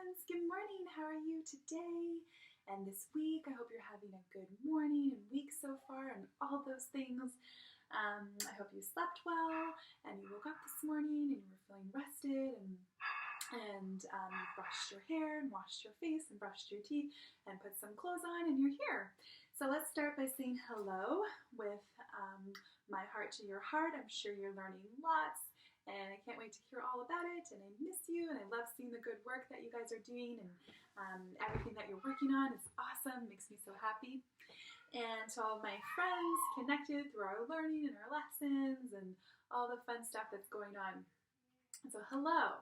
friends, good morning. How are you today? And this week, I hope you're having a good morning and week so far and all those things. I hope you slept well and you woke up this morning and you were feeling rested and you brushed your hair and washed your face and brushed your teeth and put some clothes on and you're here. So let's start by saying hello with my heart to your heart. I'm sure you're learning lots. And I can't wait to hear all about it, and I miss you, and I love seeing the good work that you guys are doing, and everything that you're working on is awesome, makes me so happy. And to all of my friends connected through our learning and our lessons, and all the fun stuff that's going on. So hello.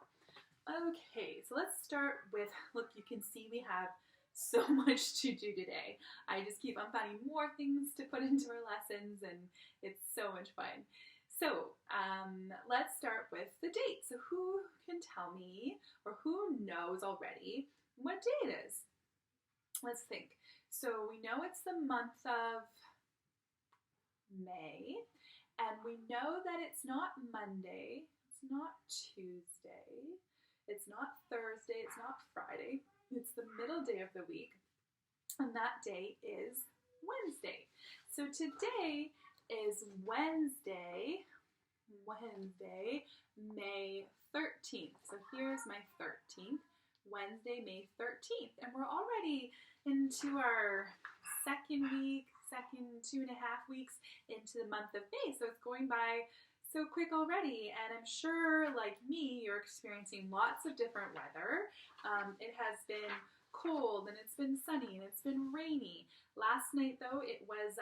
Okay, so let's start with, look, you can see we have so much to do today. I just keep on finding more things to put into our lessons, and it's so much fun. So let's start with the date. So who can tell me, or who knows already, what day it is? Let's think. So we know it's the month of May, and we know that it's not Monday, it's not Tuesday, it's not Thursday, it's not Friday, it's the middle day of the week, and that day is Wednesday. So today is Wednesday, May 13th. So here's my 13th, Wednesday, May 13th. And we're already into our second 2.5 weeks into the month of May. So it's going by so quick already. And I'm sure, like me, you're experiencing lots of different weather. It has been cold and it's been sunny and it's been rainy. Last night though it was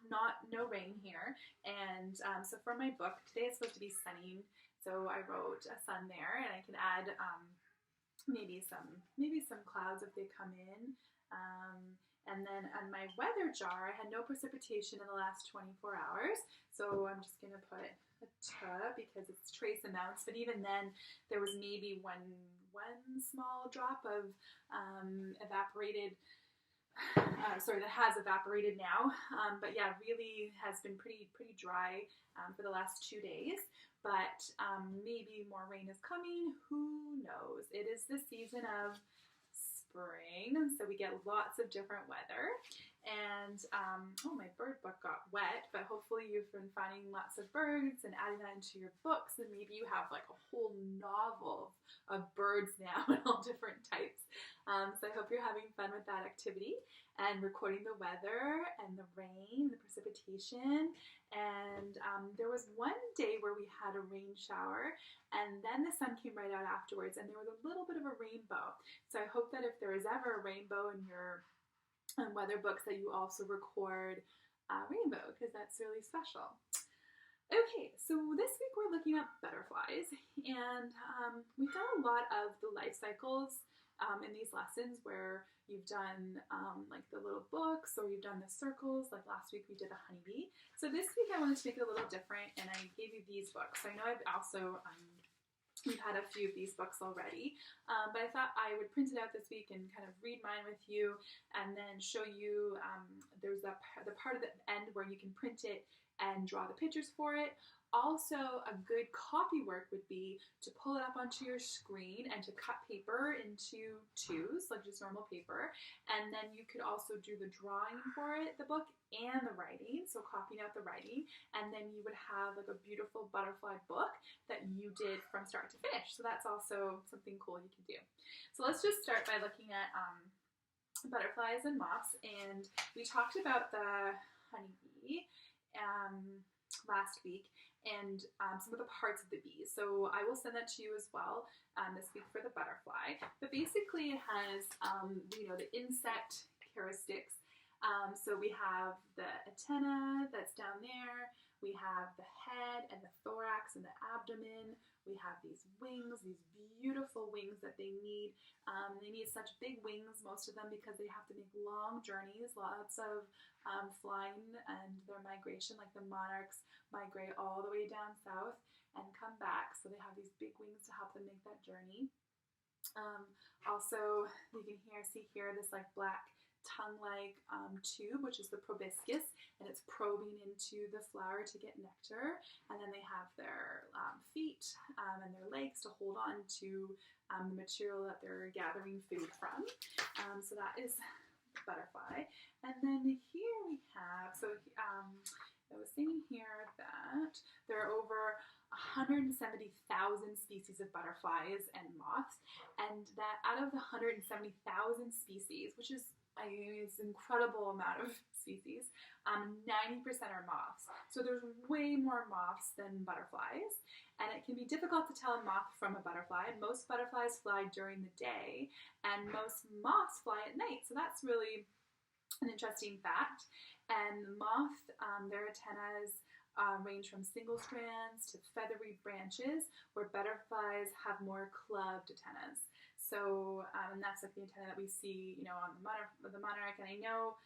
no rain here, and so for my book today it's supposed to be sunny, so I wrote a sun there, and I can add maybe some clouds if they come in, and then on my weather jar I had no precipitation in the last 24 hours, so I'm just gonna put a T because it's trace amounts, but even then there was maybe one small drop of evaporated, that has evaporated now, but yeah, really has been pretty dry for the last 2 days, but maybe more rain is coming, who knows. It is the season of spring, so we get lots of different weather, and my bird book got wet, but hopefully you've been finding lots of birds and adding that into your books, and maybe you have like a whole novel of birds now and all different types. So I hope you're having fun with that activity and recording the weather and the rain, the precipitation. And there was one day where we had a rain shower, and then the sun came right out afterwards, and there was a little bit of a rainbow. So I hope that if there is ever a rainbow in your weather books, that you also record a rainbow, because that's really special. Okay, so this week we're looking at butterflies, and we've done a lot of the life cycles in these lessons where you've done like the little books, or you've done the circles, like last week we did the honeybee. So this week I wanted to make it a little different, and I gave you these books. So I know I've also we've had a few of these books already, but I thought I would print it out this week and kind of read mine with you, and then show you, there's the part of the end where you can print it and draw the pictures for it. Also, a good copy work would be to pull it up onto your screen and to cut paper into twos, like just normal paper, and then you could also do the drawing for it, the book, and the writing, so copying out the writing, and then you would have like a beautiful butterfly book that you did from start to finish. So that's also something cool you can do. So let's just start by looking at butterflies and moths, and we talked about the honeybee last week, and some of the parts of the bee. So I will send that to you as well this week for the butterfly. But basically it has, the insect characteristics. So we have the antenna that's down there, we have the head and the thorax and the abdomen, we have these wings, these beautiful wings that they need. They need such big wings, most of them, because they have to make long journeys, lots of flying, and their migration, like the monarchs migrate all the way down south and come back, so they have these big wings to help them make that journey. Also, you can see here this like black tongue-like tube, which is the proboscis, and it's probing into the flower to get nectar. And then they have their feet and their legs to hold on to the material that they're gathering food from. So that is the butterfly. And then here we have, I was saying here that there are over 170,000 species of butterflies and moths, and that out of the 170,000 species, which is it's an incredible amount of species, 90% are moths. So there's way more moths than butterflies, and it can be difficult to tell a moth from a butterfly. Most butterflies fly during the day, and most moths fly at night. So that's really an interesting fact. And the moth, their antennas range from single strands to feathery branches, where butterflies have more clubbed antennas. So, and that's like the antenna that we see, on the monarch. And I know,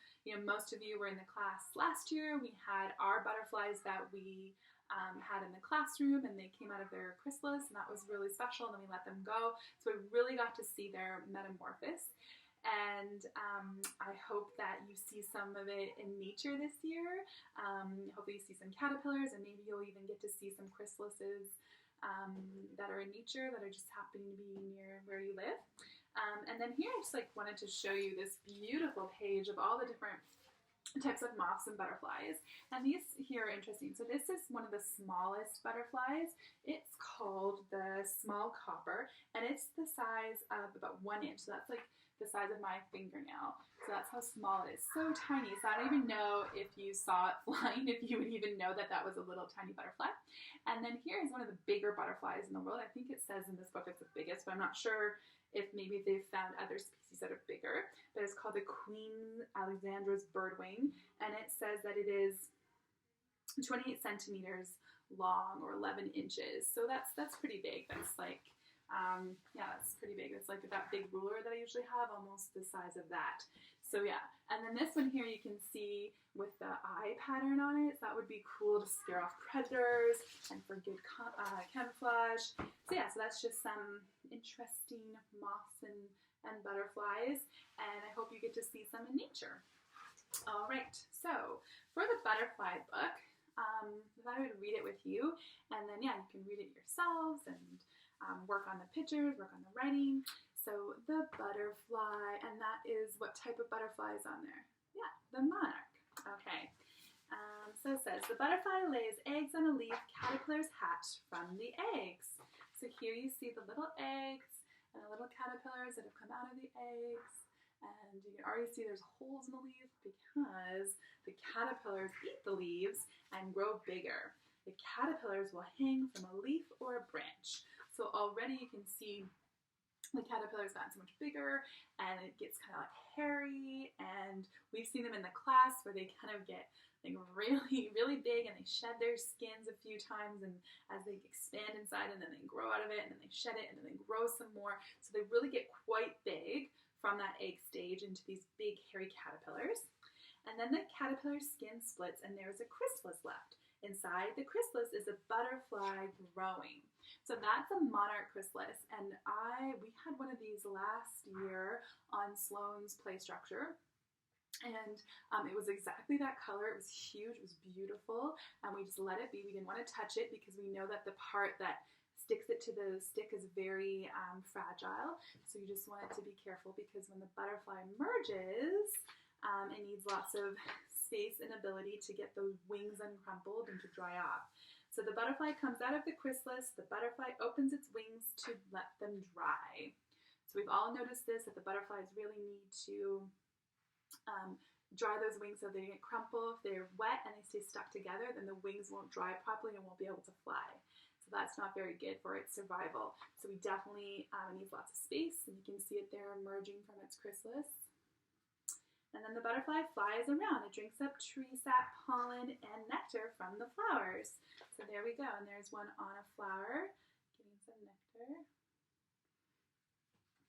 most of you were in the class last year. We had our butterflies that we had in the classroom, and they came out of their chrysalis, and that was really special. And then we let them go. So we really got to see their metamorphosis. And I hope that you see some of it in nature this year. Hopefully you see some caterpillars, and maybe you'll even get to see some chrysalises that are in nature that are just happening to be near where you live. And then here I just wanted to show you this beautiful page of all the different types of moths and butterflies. And these here are interesting. So this is one of the smallest butterflies. It's called the small copper, and it's the size of about 1 inch. So that's like the size of my fingernail. So that's how small it is. So tiny. So I don't even know if you saw it flying, if you would even know that that was a little tiny butterfly. And then here is one of the bigger butterflies in the world. I think it says in this book it's the biggest, but I'm not sure if maybe they've found other species that are bigger. But it's called the Queen Alexandra's birdwing, and it says that it is 28 centimeters long, or 11 inches. So that's pretty big. That's like, that's pretty big. It's like that big ruler that I usually have, almost the size of that. So yeah, and then this one here you can see with the eye pattern on it. So that would be cool to scare off predators and for good camouflage. So yeah, so that's just some interesting moths and butterflies, and I hope you get to see some in nature. All right, so for the butterfly book, if I would read it with you, and then yeah, you can read it yourselves and work on the pictures, work on the writing. So the butterfly, and that is what type of butterfly is on there? Yeah, the monarch. Okay. So it says, the butterfly lays eggs on a leaf, caterpillars hatch from the eggs. So here you see the little eggs and the little caterpillars that have come out of the eggs. And you can already see there's holes in the leaf because the caterpillars eat the leaves and grow bigger. The caterpillars will hang from a leaf or a branch. So already you can see the caterpillar's gotten so much bigger, and it gets kind of like hairy, and we've seen them in the class where they kind of get like really, really big, and they shed their skins a few times, and as they expand inside, and then they grow out of it, and then they shed it, and then they grow some more. So they really get quite big from that egg stage into these big hairy caterpillars. And then the caterpillar's skin splits, and there's a chrysalis left. Inside the chrysalis is a butterfly growing. So that's a monarch chrysalis, and we had one of these last year on Sloan's play structure, and it was exactly that color. It was huge, it was beautiful, and we just let it be. We didn't want to touch it because we know that the part that sticks it to the stick is very fragile, so you just want it to be careful, because when the butterfly emerges, it needs lots of space and ability to get those wings uncrumpled and to dry off. So the butterfly comes out of the chrysalis, the butterfly opens its wings to let them dry. So we've all noticed this, that the butterflies really need to dry those wings so they don't crumple. If they're wet and they stay stuck together, then the wings won't dry properly and won't be able to fly. So that's not very good for its survival. So we definitely need lots of space, and you can see it there emerging from its chrysalis. And then the butterfly flies around. It drinks up tree sap, pollen, and nectar from the flowers. So there we go. And there's one on a flower getting some nectar.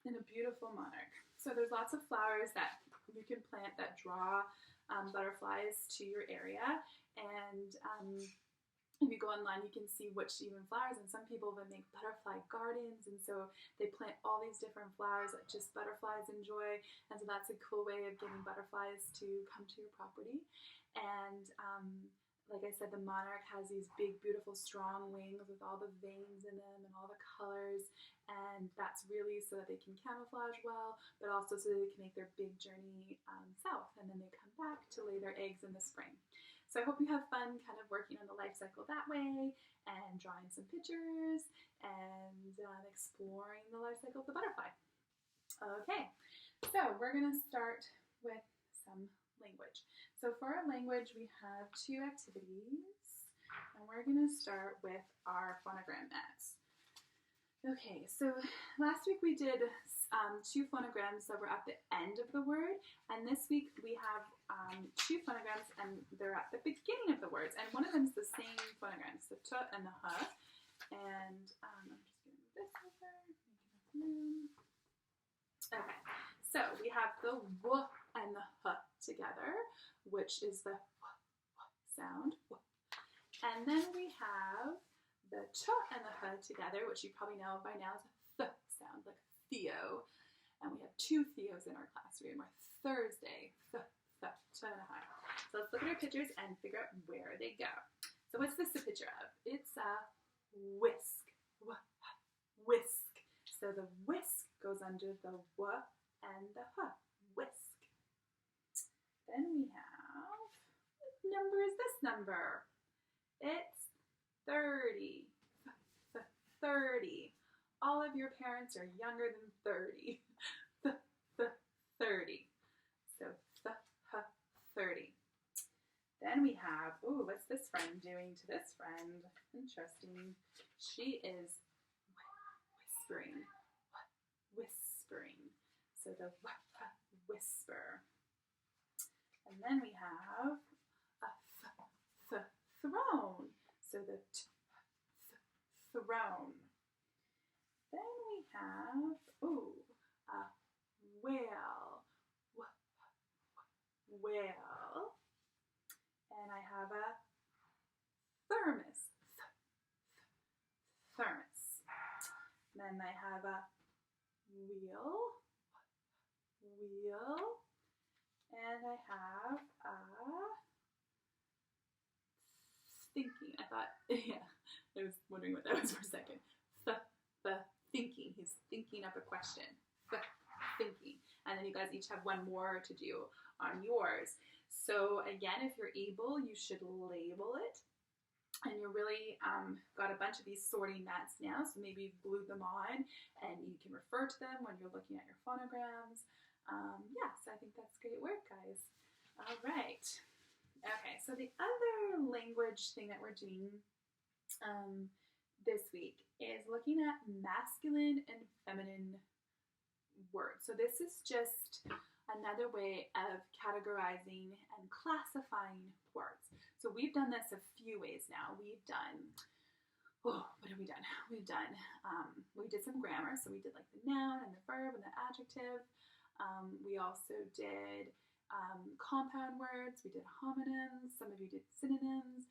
And a beautiful monarch. So there's lots of flowers that you can plant that draw butterflies to your area. And if you go online, you can see which even flowers, and some people even make butterfly gardens, and so they plant all these different flowers that just butterflies enjoy, and so that's a cool way of getting butterflies to come to your property. And like I said, the monarch has these big, beautiful, strong wings with all the veins in them and all the colors, and that's really so that they can camouflage well, but also so they can make their big journey south, and then they come back to lay their eggs in the spring. So I hope you have fun kind of working on the life cycle that way and drawing some pictures and exploring the life cycle of the butterfly. Okay, so we're going to start with some language. So for our language, we have 2 activities, and we're going to start with our phonogram mats. Okay, so last week we did 2 phonograms that were at the end of the word, and this week we have 2 phonograms and they're at the beginning of the words, and one of them is the same phonograms, the t and the h. And I'm just going to move this over, make enough room. Okay, so we have the w and the h together, which is the w sound. And then we have the ch and the h together, which you probably know by now is a th sound, like Theo. And we have 2 Theos in our classroom, or Thursday, th, ch and a h. So let's look at our pictures and figure out where they go. So what's this a picture of? It's a whisk, whisk. So the whisk goes under the w and the h, whisk. Then we have, what number is this number? It's 30. 30. All of your parents are younger than 30. 30. So 30. Then we have, ooh, what's this friend doing to this friend? Interesting. She is whispering. Whispering. So the whisper. And then we have a throne. So the throne. Then we have, ooh, a whale. Whale. And I have a thermos. Thermos. Then I have a wheel. Wheel. And I have a thinking. I thought, yeah, I was wondering what that was for a second. The thinking. He's thinking up a question. Thinking. And then you guys each have one more to do on yours. So again, if you're able, you should label it. And you're really got a bunch of these sorting mats now, so maybe you've glued them on and you can refer to them when you're looking at your phonograms. Yeah, so I think that's great work, guys. All right. Okay, so the other language thing that we're doing this week is looking at masculine and feminine words. So this is just another way of categorizing and classifying words. So we've done this a few ways now. We've done, what have we done? We did some grammar. So we did like the noun and the verb and the adjective. We also did compound words. We did homonyms. Some of you did synonyms.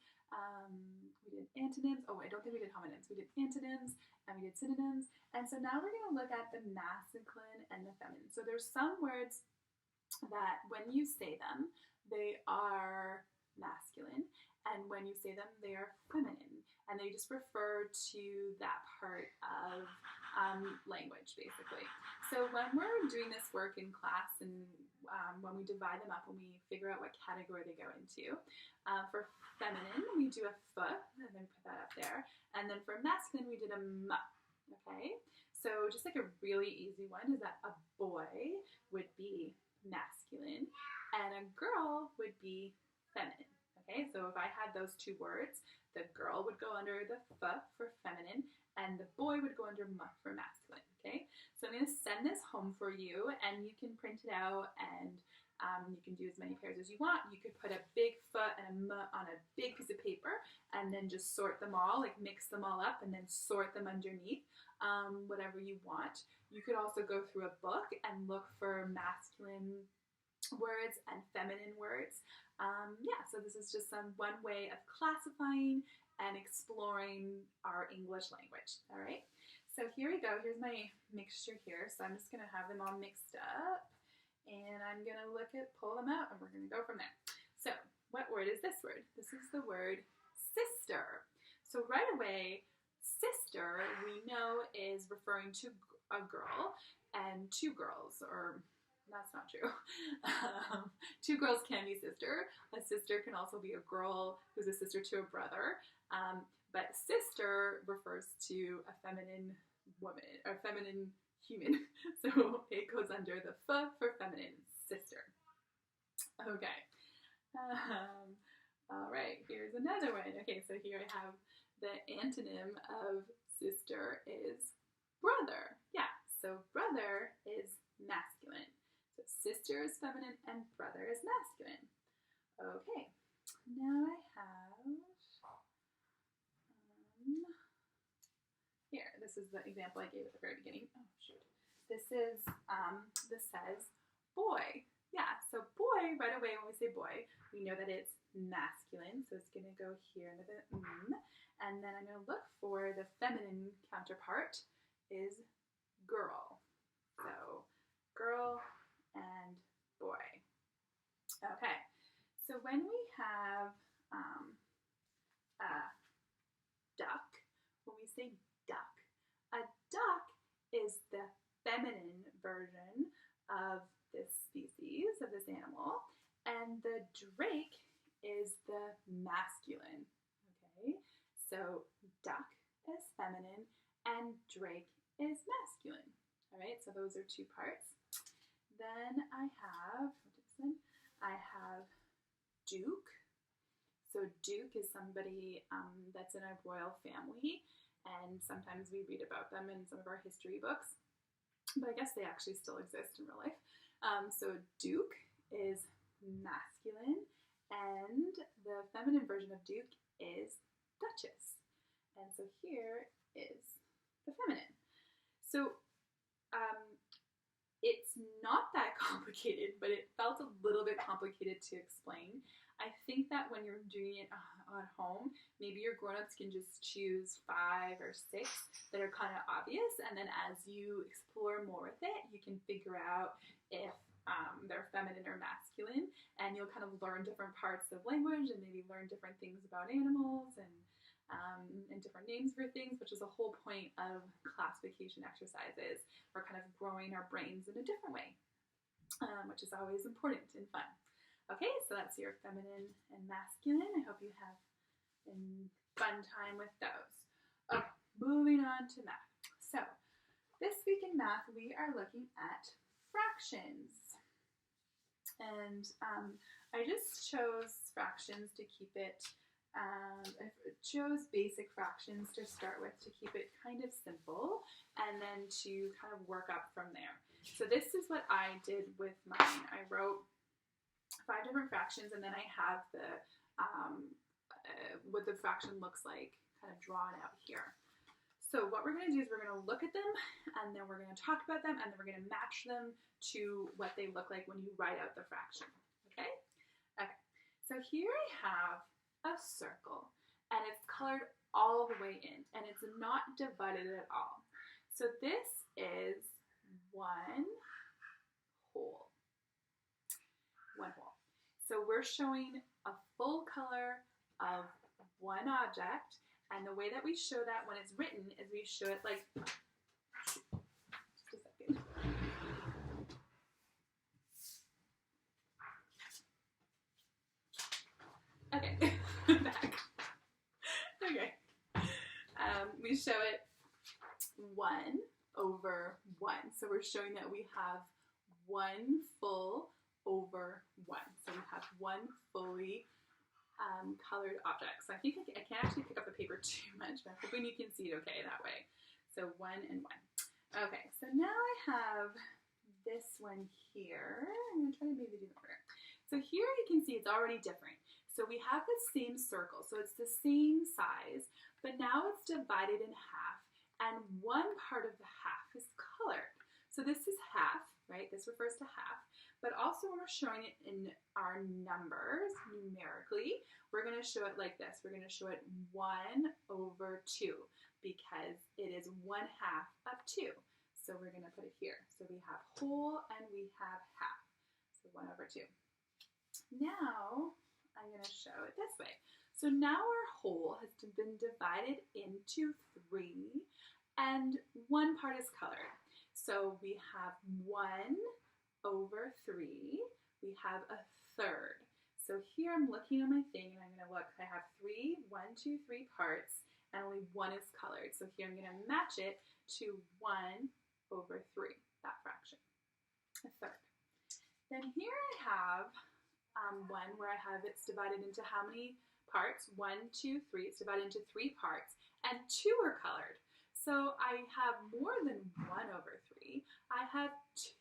We did antonyms. Oh, I don't think we did homonyms. We did antonyms and we did synonyms. And so now we're going to look at the masculine and the feminine. So there's some words that when you say them, they are masculine, and when you say them, they are feminine, and they just refer to that part of language, basically. So when we're doing this work in class, and when we divide them up, when we figure out what category they go into, for feminine, we do a f, and then put that up there, and then for masculine, we did a m, okay? So just like a really easy one is that a boy would be masculine, and a girl would be feminine. Okay, so if I had those 2 words, the girl would go under the f for feminine, and the boy would go under m for masculine. Okay, so I'm going to send this home for you, and you can print it out, and you can do as many pairs as you want. You could put a big f and a m on a big piece of paper, and then just sort them all, like mix them all up, and then sort them underneath, whatever you want. You could also go through a book and look for masculine words and feminine words. Yeah, so this is just one way of classifying and exploring our English language. All right, so here we go. Here's my mixture here. So I'm just going to have them all mixed up, and I'm going to pull them out, and we're going to go from there. So what word is this word? This is the word sister. So right away, sister we know is referring to a girl and two girls, or that's not true. Two girls can be sister. A sister can also be a girl who's a sister to a brother. But sister refers to a feminine woman, or feminine human. So it goes under the f for feminine, sister. Okay. All right, here's another one. Okay, so here I have the antonym of sister is brother. Yeah, so brother is masculine. So sister is feminine and brother is masculine. Okay, now I have, here, this is the example I gave at the very beginning. Oh, shoot. This says boy. Yeah, so boy, right away when we say boy, we know that it's masculine, so it's going to go here under the and then I'm going to look for the feminine counterpart is girl. So girl and boy. Okay, so when we have a duck, when we say duck, a duck is the feminine version of this species, of this animal, and the drake is the masculine. Okay, so duck is feminine and drake is masculine. All right, so those are two parts. Then I have duke. So duke is somebody that's in a royal family, and sometimes we read about them in some of our history books, but I guess they actually still exist in real life. So duke is masculine, and the feminine version of duke is duchess. And so here is the feminine. So it's not that complicated, but it felt a little bit complicated to explain. I think that when you're doing it at home, maybe your grown-ups can just choose 5 or 6 that are kind of obvious, and then as you explore more with it, you can figure out if they're feminine or masculine, and you'll kind of learn different parts of language and maybe learn different things about animals and different names for things, which is the whole point of classification exercises. We're kind of growing our brains in a different way, which is always important and fun. Okay, so that's your feminine and masculine. I hope you have a fun time with those. Okay, moving on to math. So, this week in math, we are looking at fractions. And I just chose fractions to keep it, I chose basic fractions to start with to keep it kind of simple, and then to kind of work up from there. So this is what I did with mine. I wrote 5 different fractions, and then I have the what the fraction looks like kind of drawn out here. So what we're going to do is we're going to look at them, and then we're going to talk about them, and then we're going to match them to what they look like when you write out the fraction. Okay? Okay. So here I have a circle, and it's colored all the way in, and it's not divided at all. So this is one whole. One whole. So we're showing a full color of one object, and the way that we show that when it's written is we show it like, just a second. Okay, back. Okay. We show it 1 over 1. So we're showing that we have 1 full over 1. So we have 1 fully colored object. So I think I can't actually pick up the paper too much, but I'm hoping you can see it okay that way. So 1 and 1. Okay, so now I have this one here. I'm going to try to maybe do the order. So here you can see it's already different. So we have the same circle, so it's the same size, but now it's divided in half, and one part of the half is colored. So this is half, right? This refers to half, but also when we're showing it in our numbers, numerically, we're going to show it like this. We're going to show it 1 over 2 because it is 1/2 of 2. So we're going to put it here. So we have whole and we have half. So 1 over 2. Now I'm going to show it this way. So now our whole has been divided into 3 and one part is colored. So we have 1 over 3. We have a third. So here I'm looking at my thing and I'm going to look. I have 3, 1, 2, 3 parts and only 1 is colored. So here I'm going to match it to 1 over 3, that fraction, a third. Then here I have one where I have it's divided into how many parts? 1, 2, 3. It's divided into 3 parts and 2 are colored. So I have more than 1 over 3. I have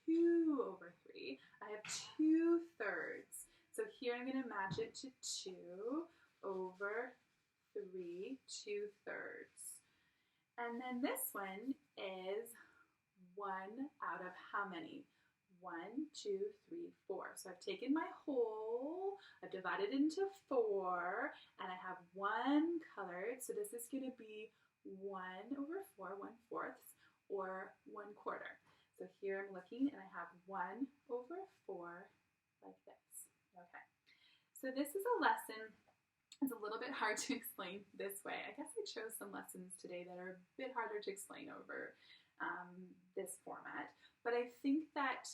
2 over 3. I have 2 thirds. So here I'm going to match it to 2 over 3, 2 thirds. And then this one is 1 out of how many? 1, 2, 3, 4. So I've taken my whole, I've divided it into 4, and I have 1 colored. So this is going to be 1 over 4, 1/4, or 1/4. So here I'm looking, and I have 1 over 4 like this. Okay. So this is a lesson. It's a little bit hard to explain this way. I guess I chose some lessons today that are a bit harder to explain over this format, but I think that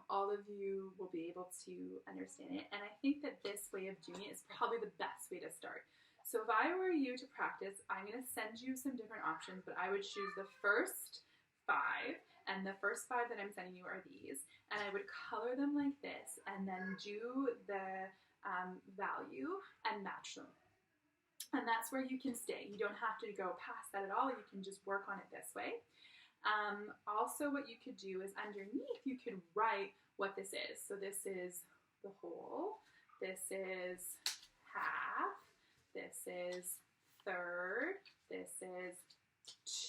all of you will be able to understand it, and I think that this way of doing it is probably the best way to start. So if I were you to practice, I'm going to send you some different options, but I would choose the first 5, and the first 5 that I'm sending you are these, and I would color them like this, and then do the value and match them. And that's where you can stay. You don't have to go past that at all. You can just work on it this way. Also, what you could do is underneath, you could write what this is. So this is the whole, this is half, this is third, this is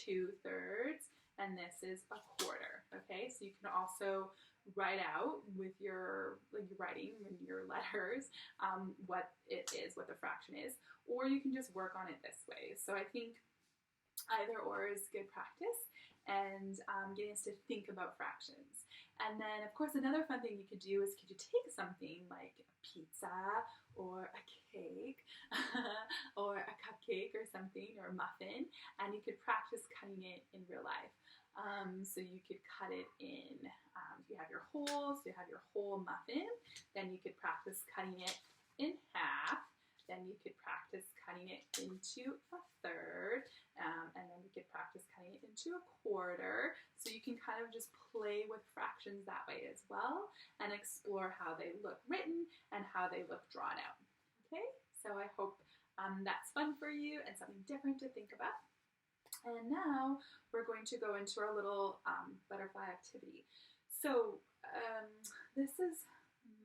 2 thirds, and this is a quarter. Okay, so you can also write out with your writing in your letters what it is, what the fraction is, or you can just work on it this way. So I think either or is good practice and getting us to think about fractions. And then, of course, another fun thing you could do is could you take something like a pizza or a cake or a cupcake or something or a muffin, and you could practice cutting it in real life. So you could cut it in, if you have your whole, so you have your whole muffin, then you could practice cutting it in half. Then you could practice cutting it into a third, and then you could practice cutting it into a quarter. So you can kind of just play with fractions that way as well and explore how they look written and how they look drawn out. Okay, so I hope that's fun for you and something different to think about. And now we're going to go into our little butterfly activity. So this is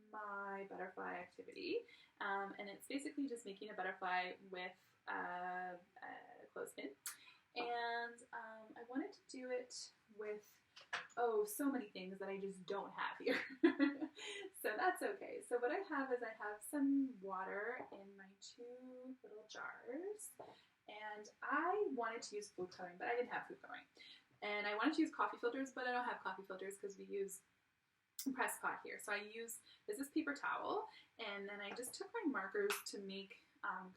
my butterfly activity. And it's basically just making a butterfly with a clothespin. And I wanted to do it with, so many things that I just don't have here. So that's okay. So what I have is I have some water in my 2 little jars. And I wanted to use food coloring, but I didn't have food coloring. And I wanted to use coffee filters, but I don't have coffee filters because we use press pot here. So this is paper towel, and then I just took my markers to make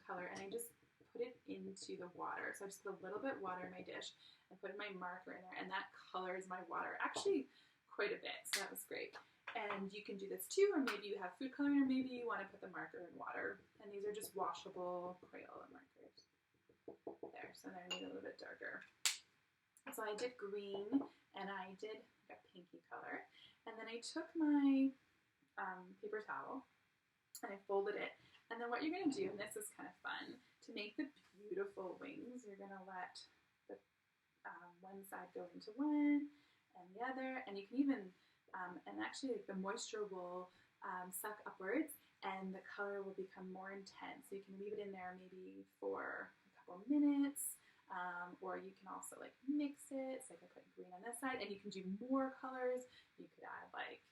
color, and I just put it into the water. So I just put a little bit of water in my dish and put my marker in there, and that colors my water actually quite a bit, so that was great. And you can do this too, or maybe you have food coloring, or maybe you want to put the marker in water. And these are just washable Crayola markers. There, so they're a little bit darker. So I did green, and I did a pinky color. And then I took my paper towel and I folded it. And then what you're going to do, and this is kind of fun, to make the beautiful wings, you're going to let the one side go into one and the other. And you can even, and actually the moisture will suck upwards and the color will become more intense. So you can leave it in there maybe for a couple minutes. Or you can also like mix it. So I can put green on this side, and you can do more colors. You could add like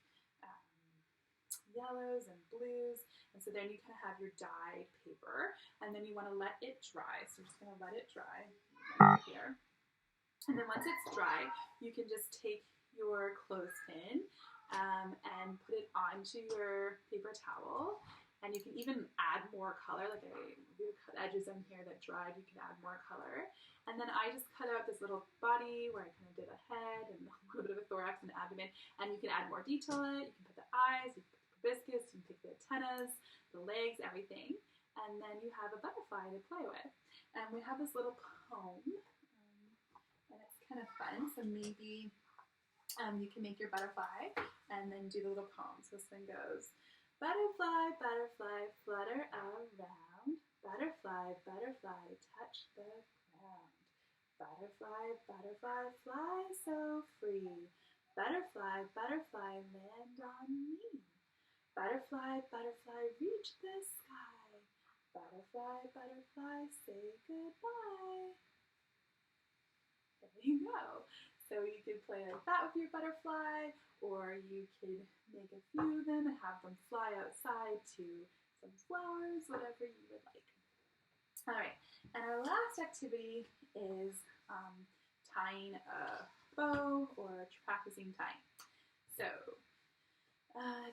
yellows and blues. And so then you kind of have your dyed paper, and then you want to let it dry. So I'm just going to let it dry right here. And then once it's dry, you can just take your clothespin and put it onto your paper towel. And you can even add more color, like I do cut edges in here that dried, you can add more color. And then I just cut out this little body where I kind of did a head and a little bit of a thorax and abdomen. And you can add more detail in it. You can put the eyes, you can put the proboscis, you can pick the antennas, the legs, everything. And then you have a butterfly to play with. And we have this little poem, and it's kind of fun. So maybe you can make your butterfly and then do the little poem. So this one goes, butterfly, butterfly, flutter around. Butterfly, butterfly, touch the ground. Butterfly, butterfly, fly so free. Butterfly, butterfly, land on me. Butterfly, butterfly, reach the sky. Butterfly, butterfly, say goodbye. There you go. So you could play like that with your butterfly, or you could make a few of them and have them fly outside to some flowers, whatever you would like. All right, and our last activity is tying a bow or practicing tying. So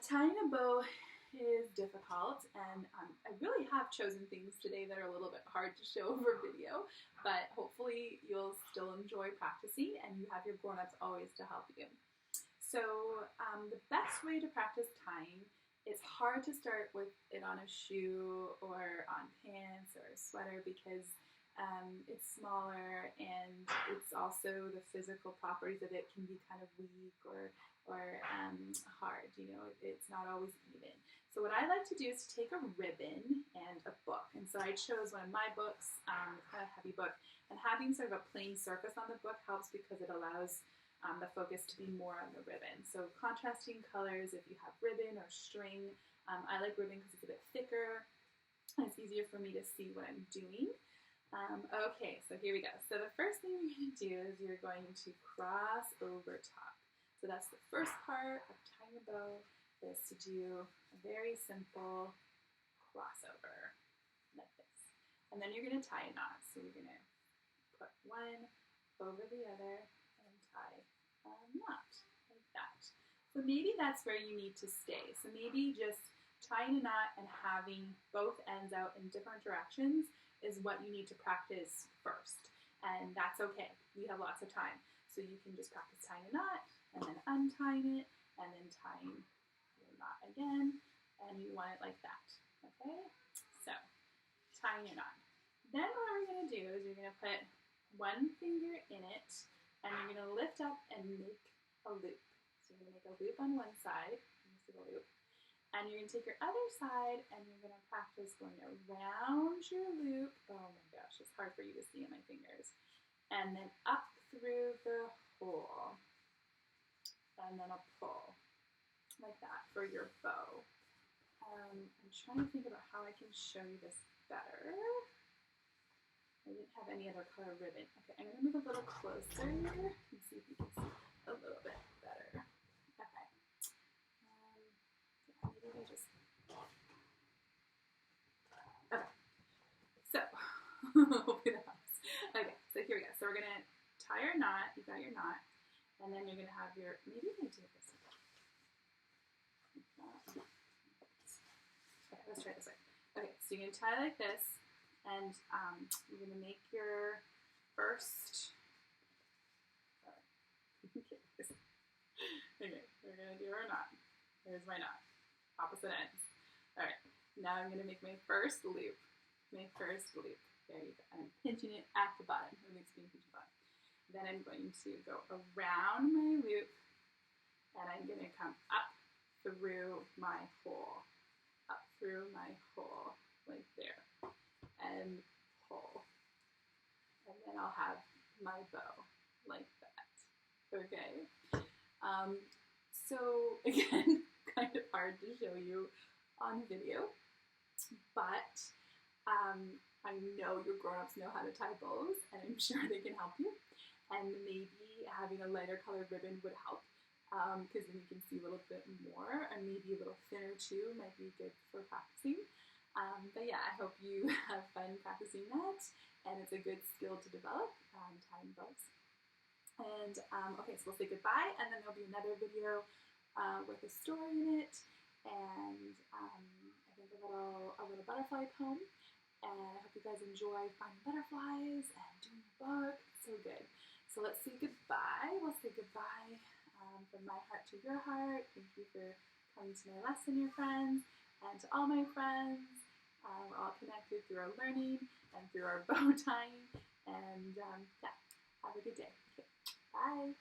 tying a bow is difficult, and I really have chosen things today that are a little bit hard to show over video, but hopefully you'll still enjoy practicing and you have your grown-ups always to help you. So the best way to practice tying, it's hard to start with it on a shoe or on pants or a sweater because it's smaller, and it's also the physical properties of it can be kind of weak or hard. You know, it's not always even. So what I like to do is to take a ribbon and a book. And so I chose one of my books, kind of heavy book, and having sort of a plain surface on the book helps because it allows the focus to be more on the ribbon. So contrasting colors, if you have ribbon or string, I like ribbon because it's a bit thicker and it's easier for me to see what I'm doing. Okay, so here we go. So the first thing you're going to do is you're going to cross over top. So that's the first part of tying a bow, is to do a very simple crossover like this. And then you're going to tie a knot. So you're going to put one over the other and tie a knot like that. So maybe that's where you need to stay. So maybe just tying a knot and having both ends out in different directions is what you need to practice first. And that's okay. We have lots of time. So you can just practice tying a knot and then untying it and then tying your knot again. And you want it like that. Okay? So tying your knot. Then what we're going to do is you're going to put one finger in it and you're going to lift up and make a loop. So you're going to make a loop on one side. You see the loop. And you're going to take your other side and you're going to practice going around your loop. Oh my gosh, it's hard for you to see in my fingers. And then up through the hole. And then a pull. Like that for your bow. I'm trying to think about how I can show you this better. I didn't have any other color ribbon. Okay, I'm going to move a little closer here and see if you can see a little bit better. Okay. Maybe we just... Okay. So, hopefully that helps. Okay, so here we go. So we're going to tie our knot. You got your knot. And then you're going to have your... Maybe you can do this. Okay, let's try this way. Okay, so you're going to tie like this. And you're going to make your first... Okay, we're going to do our knot. Here's my knot. Opposite ends. Alright, now I'm going to make my first loop. My first loop. There you go. I'm pinching it at the bottom. It makes me pinch the bottom. Then I'm going to go around my loop and I'm going to come up through my hole. Up through my hole. Like there. And pull. And then I'll have my bow. Like that. Okay? So, again, kind of hard to show you on video, but I know your grown-ups know how to tie bows, and I'm sure they can help you, and maybe having a lighter colored ribbon would help, because then you can see a little bit more, and maybe a little thinner too might be good for practicing. But yeah, I hope you have fun practicing that, and it's a good skill to develop, tying bows. And okay, so we'll say goodbye, and then there'll be another video with a story in it, and I think a little butterfly poem. And I hope you guys enjoy finding butterflies and doing your book. It's so good. So let's say goodbye. We'll say goodbye from my heart to your heart. Thank you for coming to my lesson, your friends, and to all my friends. We're all connected through our learning and through our bow tying. And yeah, have a good day. Okay. Bye.